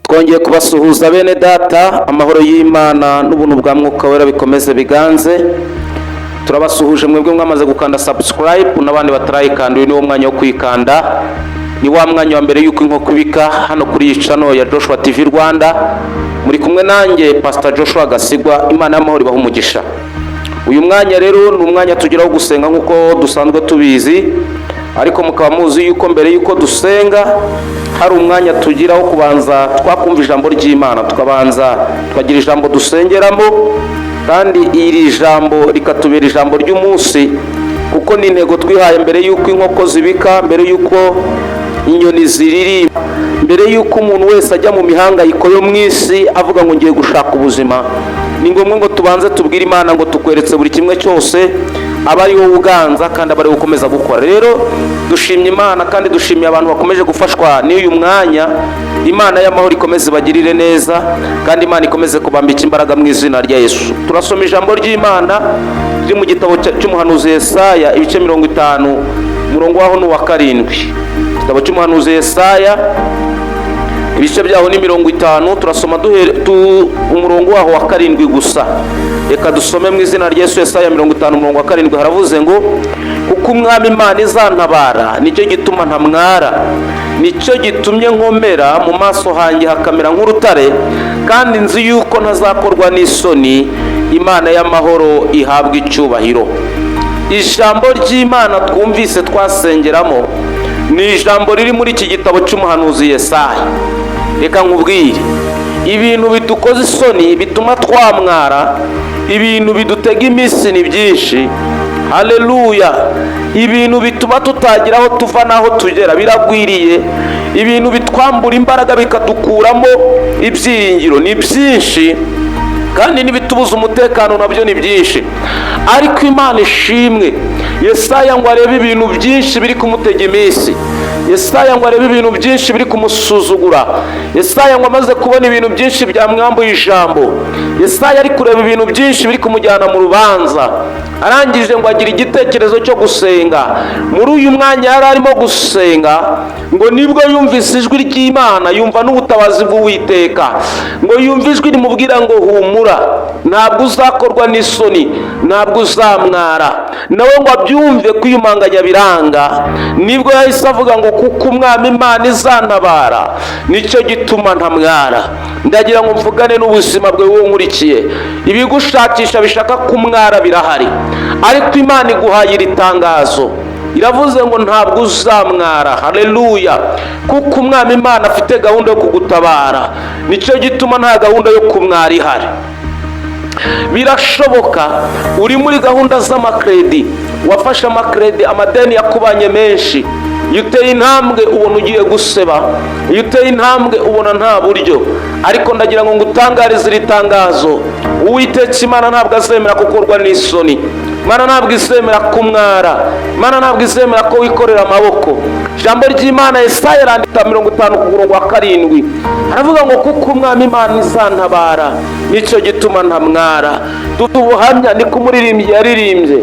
twongeye kubasuhuza bene data, amahoro y'Imana n'ubuntu bwa Mwuka Wera bikomeze biganze. Turabasuhuje mwebwe mwamaze gukanda subscribe n'abandi batarayikanda. Uyu ni wo mwanya wo kwikanda, ni wa mwanya wa mbere yuko inkoko ibika hano kuri iyi channel ya Joshua TV Rwanda. Muri kumwe nanjye Pastor Joshua Gasigwa. Imana y'amahoro ibahe umugisha. Uyu mwanya rero ni umwanya tugiraho gusenga nk'uko dusanzwe tubizi, ariko mukaba muzi yuko mbere yuko dusenga hari umwanya tugiraho kubanza twakumva ijambo ry'Imana, tukabanza twagira ijambo dusengeramo, kandi iri jambo rikatubera ijambo ry'umunsi, kuko ni intego twihaye mbere yuko inkoko zibika, mbere yuko inyoni ziririmba, mbere yuko umuntu wese ajya mu mihangayiko yo mu isi avuga ngo ngiye gushaka ubuzima. Ni ngombwa ngo tubanze tubwire Imana ngo tukweretse buri kimwe cyose, aba ari wowe uganza kandi aba ari wowe ukomeza gukora. Rero dushimye Imana kandi dushimiye abantu bakomeje gufashwa n'uyu mwanya. Imana y'amahoro ikomeze bagirire neza, kandi Imana ikomeze kubambika imbaraga mu izina rya Yesu. Turasoma ijambo ry'Imana riri mu gitabo cy'umuhanuzi Yesaya ibice 50 umurongo waho ni wa 7. Igitabo cy'umuhanuzi Yesaya ibice byaho ni 50, turasoma umurongo waho wa 7 gusa. Reka dusome mu izina rya Yesu. Yesaya 50 umurongo wa 7 haravuze ngo, kuko umwami Imana izantabara, nicyo gituma ntamwara, nicyo gitumye nkomera, mu maso hanjye hakamera nk'urutare, kandi nzi yuko ntazakorwa n'isoni. Imana y'amahoro ihabwa icyubahiro. Ijambo ry'Imana twumvise twasengeramo ni ijambo riri muri iki gitabo cy'umuhanuzi Yesaya. Reka nkubwire, ibintu bidukoze isoni bituma twamwara, ibintu bidutega iminsi ni byinshi. Haleluya! Ibintu bituma tutagira aho tuva naho tugera biragwiriye, ibintu bitwambura imbaraga bikadukuramo ibyiringiro ni byinshi, kandi n'ibitubuza umutekano nabyo ni byinshi. Ariko Imana ishimwe, Yesaya ngo arebe ibintu byinshi biri kumutega iminsi. Yesaya ngo arebe ibintu byinshi biri kumusuzugura. Yesaya ngo amaze kubona ibintu byinshi byamwambuye ijambo. Yesaya ari kureba ibintu byinshi biri kumujyana mu rubanza. Arangije ngo agira igitekerezo cyo gusenga. Muri uyu mwanya yari arimo gusenga, ngo nibwo yumvise ijwi ry'Imana, yumva n'ubutabazi bw'Uwiteka. Ngo yumva ijwi rimubwira ngo humura, ntabwo uzakorwa n'isoni, ntabwo uzamwara. Nawe ngo abyumve kwiyumanganya biranga, nibwo yahise avuga ngo kuko umwami Imana izantabara, nicyo gituma ntamwara. Ndagira ngo mvugane n'ubuzima bwawe wowe nkurikiye. Ibigushakisha bishaka kumwara birahari, ariko Imana iguhaye iri tangazo, iravuze ngo ntabwo uzamwara. Haleluya! Kuko umwami Imana afite gahunda yo kugutabara, nicyo gituma nta gahunda yo kumwara ihari. Birashoboka uri muri gahunda z'amakredi, wafashe amakredi, amadeni yakubanye menshi. Iyo uteye intambwe ubona ugiye guseba, iyo uteye intambwe ubona nta buryo. Ariko ndagira ngo ngutangarize iri tangazo, Uwiteka Imana ntabwo azemera gukorwa n'isoni. Imana ntabwo izemera kumwara, Imana ntabwo izemera ko wikorera amaboko. Ijambo ry'Imana Yesaya yandika 50 ku murongo wa 7 aravuga ngo kuko umwami Imana izantabara, nicyo gituma ntamwara. Ubuhamya ni ko umuririmbyi yaririmbye,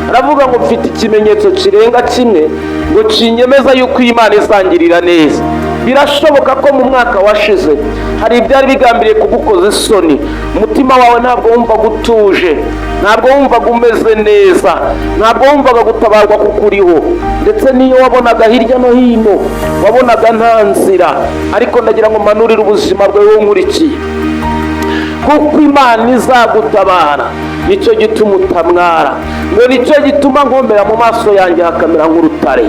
aravuga ngo mfite ikimenyetso kirenga kimwe ngo kinyemeza yuko Imana izangirira neza. Birashoboka ko mu mwaka washize hari ibyari bigambiriye kugukoza isoni, umutima wawe ntabwo wumva gutuje, ntabwo wumvaga umeze neza, ntabwo wumvaga gutabarwa kukuriho, ndetse niyo wabonaga hirya no hino wabonaga nta nzira. Ariko ndagira ngo manurire ubuzima bwawe wowe nkurikiye, kuko Imana izagutabara, nicyo gituma utamwara. Ngo nicyo gituma nkomera, mu maso yanjye hakamera nk'urutare.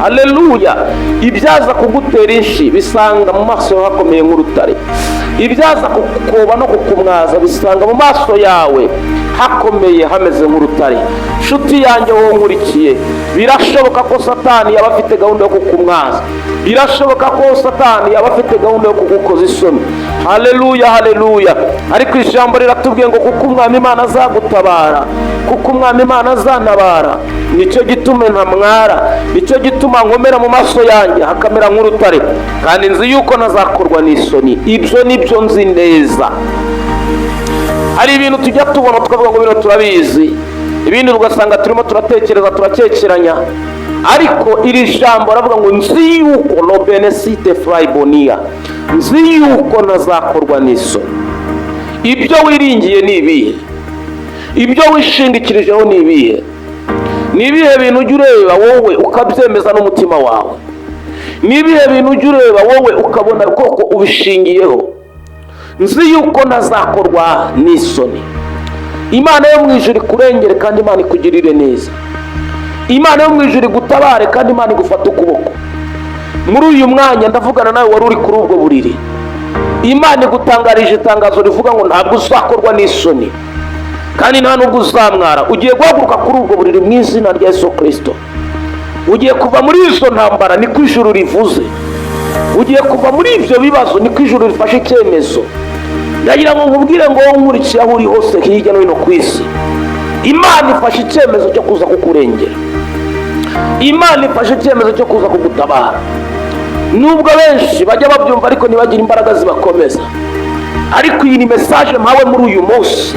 Haleluya! Ibyaza kugutera inshi bisanga mu maso yawe hakomeye nk'urutare, ibyaza kukukoba no kukumwaza bisanga mu maso yawe hakomeye hameze nk'urutare. Nshuti yanjye wowe nkurikiye, birashoboka ko Satani yaba afite gahunda yo kukumwaza, birashoboka ko Satani yaba afite gahunda yo kugukoza isoni. Haleluya, haleluya! Ariko ijambo riratubwiye ngo kuko umwami Imana azagutabara, kuko umwami Imana azantabara, nicyo gituma ntamwara, nicyo gituma nkomera, mu maso yanjye hakamera nk'urutare, kandi nzi yuko ntazakorwa n'isoni. Ibyo nibyo nzi neza. Hari ibintu tujya tubona tukavuga ngo bino turabizi, ibindi ugasanga turimo turatekereza turakekeranya, ariko iri jambo aravuga ngo nzi yuko lobenesite furayibonia, nzi yuko ntazakorwa n'isoni. ibyo wiringiye ni ibihe? ibyo wishingikirijeho ni ibihe? ni ibihe bintu ujya ureba wowe ukabyemeza n'umutima wawe? ni ibihe bintu ujya ureba wowe ukabona koko ubishingiyeho? nzi yuko ntazakorwa n'isoni. Imana yo mu ijuru ikurengere kandi Imana ikugirire neza. Imana yo mu ijuru igutabare kandi Imana igufata ukuboko. muri uyu mwanya ndavugana nawe wari uri kuri ubwo buriri, Imana igutangarije itangazo rivuga ngo ntabwo uzakorwa n'isoni kandi nta nubwo uzamwara. ugiye guhaguruka kuri ubwo buriri mu izina rya Yesu Kristo. ugiye kuva muri izo ntambara, niko ijuru rivuze. ugiye kuva muri ibyo bibazo, niko ijuru rifashe icyemezo. ndagira ngo nkubwire ngo wowe nkurikiye aho uri hose hirya no hino ku isi, Imana ifashe icyemezo cyo kuza kukurengera. Imana ifashe icyemezo cyo kuza kugutabara. nubwo benshi bajya babyumva ariko ntibagire imbaraga zibakomeza, ariko iyi ni mesaje mpawe muri uyu munsi.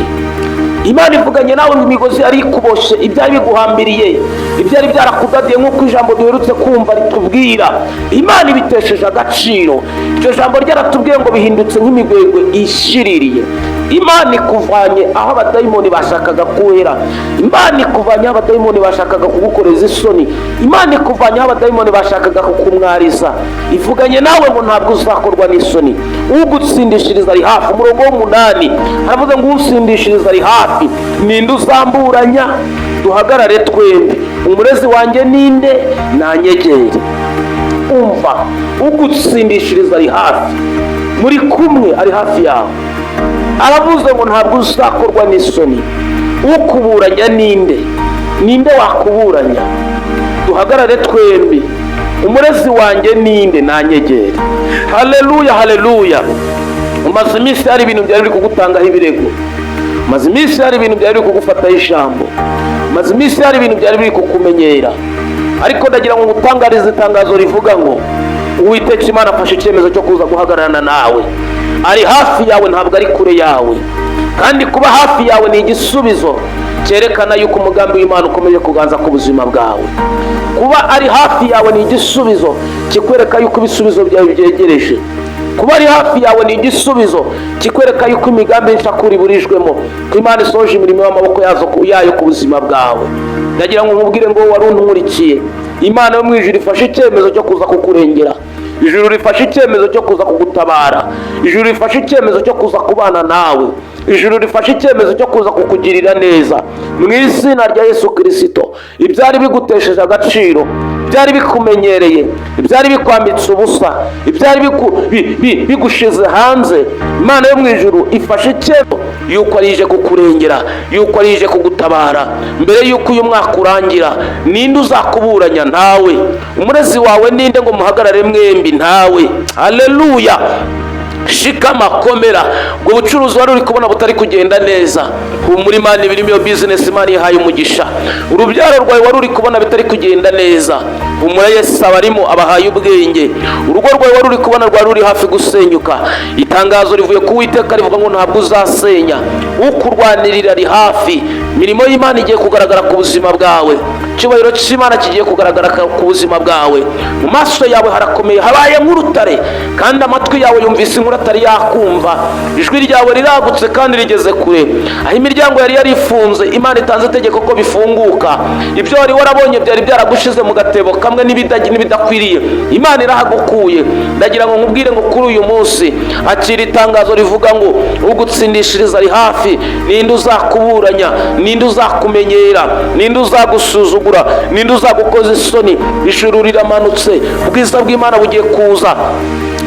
Imana ivuganye nawe ngo imigozi yari ikuboshye, ibyari biguhambiriye, ibyari byarakudadiye nk'uko ijambo duherutse kumva ritubwira, Imana ibitesheje agaciro. iryo jambo ryaratubwiye ngo bihindutse nk'imigwegwe ishiririye. Imana ikuvanye aho abadayimoni bashakaga kuhera. Imana ikuvanye aho abadayimoni bashakaga kugukoreza isoni. Imana ikuvanye aho abadayimoni bashakaga kukumwariza. ivuganye nawe ngo ntabwo uzakorwa n'isoni. ugutsindishiriza ari hafi. umurongo w'8 haravuze ngo usindishiriza ari hafi. ninde uzamburanya? duhagarare twembi. umurezi wanjye ninde? nanyegere. umva, ugutsindishiriza ari hafi. muri kumwe, ari hafi yawe. aravuze ngo ntabwo uzakorwa n'isoni. ukuburanya ninde? ninde wakuburanya? duhagarare twembi. umurezi wanjye ninde? nanyegere. haleluya, haleluya. umaze iminsi hari ibintu byari biri kugutangaho ibirego. umaze iminsi hari ibintu byari biri kugufataho ijambo. umaze iminsi hari ibintu byari biri kukumenyera, ariko ndagira ngo ngutangarize itangazo rivuga ngo Uwiteka Imana afashe icyemezo cyo kuza guhagararana nawe. ari hafi yawe, ntabwo ari kure yawe. kandi kuba hafi yawe ni igisubizo cyerekana yuko umugambi w'Imana ukomeje kuganza ku buzima bwawe. kuba ari hafi yawe ni igisubizo kikwereka yuko ibisubizo byawe byegereje. kuba ari hafi yawe ni igisubizo kikwereka yuko imigambi nshakuri burijwemo, ko Imana isoje imirimo y'amaboko yayo ku buzima bwawe. ndagira ngo nkubwire ngo wari unkurikiye, Imana yo mu ijuru ifashe icyemezo cyo kuza kukurengera. ijuru rifashe icyemezo cyo kuza kugutabara. ijuru rifashe icyemezo cyo kuza kubana nawe. ijuru rifashe icyemezo cyo kuza kukugirira neza mu izina rya Yesu Kristo. ibyari bigutesheje agaciro, ibyari bikumenyereye, ibyari bikwambitse ubusa, ibyari bigushize hanze, Imana yo mu ijuru ifashe icyemezo yuko arije kukurengera, yuko arije kugutabara. mbere yuko uyu mwaka urangira, ninde uzakuburanya? ntawe. umurezi wawe ninde ngo muhagarare mwembi? ntawe. haleluya. shikama, komera. ubwo bucuruzi wari uri kubona butari kugenda neza, humura, Imana ibirimo iyo bizinesi Imana ihaye umugisha. urubyaro rwawe wari uri kubona bitari kugenda neza, humura, Yesu abarimo abahaye ubwenge. urugo rwawe wari uri kubona rwari ruri hafi gusenyuka, itangazo rivuye ku Uwiteka rivuga ngo ntabwo uzasenya. ukurwanirira ari hafi. imirimo y'Imana igiye kugaragara ku buzima bwawe. icyubahiro cy'Imana kigiye kugaragara ku buzima bwawe. mu maso yawe harakomeye, habaye nk'urutare, kandi amatwi yawe yumvise inkuru atari yakumva. ijwi ryawe riragutse kandi rigeze kure. aho imiryango yari yarifunze, Imana itanze itegeko ko bifunguka. ibyo wari warabonye byari byaragushize mu gatebo kamwe n'ibidakwiriye, Imana irahagukuye. ndagira ngo nkubwire ngo kuri uyu munsi akira itangazo rivuga ngo ugutsindishiriza ari hafi. ninde uzakuburanya? ninde uzakumenyera? ninde uzagusuzugura? ninde uzagukoza isoni? ijuru riramanutse, ubwiza bw'Imana bugiye kuza,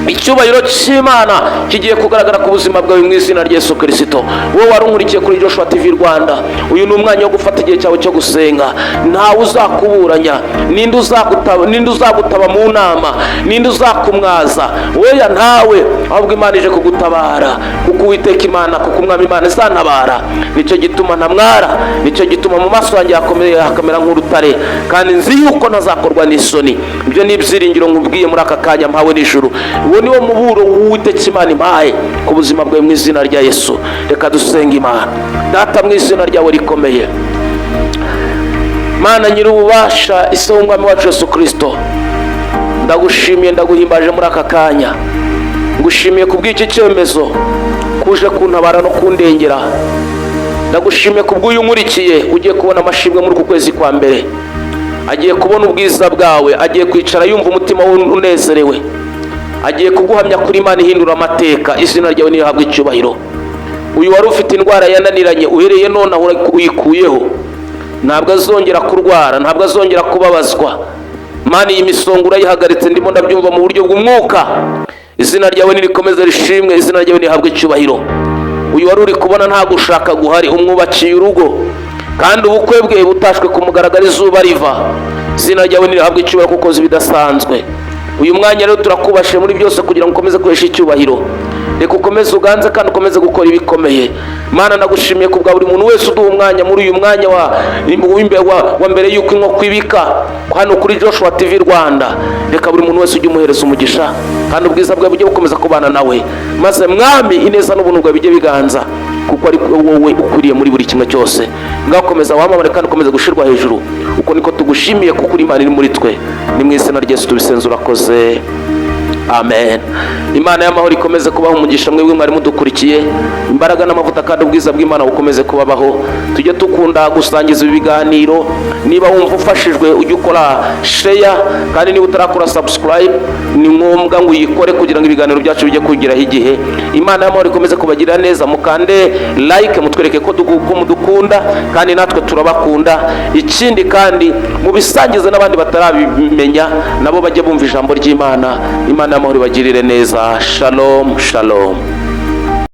icyubahiro cy'Imana kigiye kugaragara ku buzima bwawe mu izina rya Yesu Kristo. wowe wari unkurikiye kuri Joshua TV Rwanda, uyu ni umwanya wo gufata igihe cyawe cyo gusenga. ntawe uzakuburanya. ninde uzagutaba mu nama? ninde uzakumwaza? weya, ntawe. ahubwo Imana ije kugutabara, kuko Uwiteka Imana, kuko Umwami Imana izantabara. nicyo gituma ntamwara, nicyo gituma mu maso yanjye hakamera nk'urutare, kandi nzi yuko ntazakorwa n'isoni. ibyo ni ibyiringiro nkubwiye muri aka kanya mpawe n'ijuru. uwo ni wo muburo w'Uwiteka Imana impaye ku buzima bwawe mu izina rya Yesu. reka dusenge Imana. Data, mu izina ryawe rikomeye, Mana nyir'ububasha, ise w'umwami wacu Yesu Kristo, ndagushimiye ndaguhimbaje muri aka kanya. Ngushimiye kubw'iki cyemezo kuje kuntabara no kundengera. Ndagushimiye kubw'uyu nkurikiye ugiye kubona amashimwe muri uku kwezi kwa mbere. Agiye kubona ubwiza bwawe, agiye kwicara yumva umutima we unezerewe, agiye kuguhamya kuri Imana ihindura amateka. Izina ryawe nirihabwe icyubahiro. Uyu wari ufite indwara yananiranye, uhereye none aho uyikuyeho, ntabwo azongera kurwara, ntabwo azongera kubabazwa. Mana, iyi misongo urayihagaritse, ndimo ndabyumva mu buryo bw'umwuka. Izina ryawe nirikomeze rishimwe, izina ryawe nirihabwe icyubahiro. Uyu wari uri kubona nta gushaka guhari, umwubakiye urugo kandi ubukwe bwe butashwe ku mugaragaro izuba riva. Izina ryawe nirihabwe icyubahiro kuko uzi bidasanzwe. Uyu mwanya rero turakubashe muri byose kugira ngo ukomeze kwesha icyubahiro. Reka ukomeze uganze kandi ukomeze gukora ibikomeye. Mana, ndagushimiye kubwa buri muntu wese uduha umwanya muri uyu mwanya wa mbere y'uko inkoko ibika hano kuri Joshua TV Rwanda. Reka buri muntu wese ujye umuhereza umugisha kandi ubwiza bwawe bujye bukomeza kubana nawe, maze Mwami ineza n'ubuntu bwawe bijye biganza, kuko ari wowe ukwiriye muri buri kimwe cyose. Ngakomeza wamamare kandi ukomeze gushirwa hejuru. Uko niko tugushimiye kuko uri Imana iri muri twe. Ni mu izina rya Yesu tubisenze, urakoze. Amen. Imana y'amahoro ikomeze kubaho umugisha mwebwe mwari mudukurikiye. Imbaraga n'amavuta kandi ubwiza bw'Imana bukomeze kubabaho. Tujye tukunda gusangiza ibi biganiro. Niba wumva ufashijwe ujye ukora share, kandi niba utarakora subscribe ni ngombwa ngo uyikore kugira ngo ibiganiro byacu bijye kugeraho igihe. Imana y'amahoro ikomeze kubagirira neza. Mukande like, mutwereke ko mudukunda kandi natwe turabakunda. Ikindi kandi mubisangize n'abandi batarabimenya, nabo bajye bumva ijambo ry'Imana. Imana y'amahoro ibagirire neza. Shalom, shalom.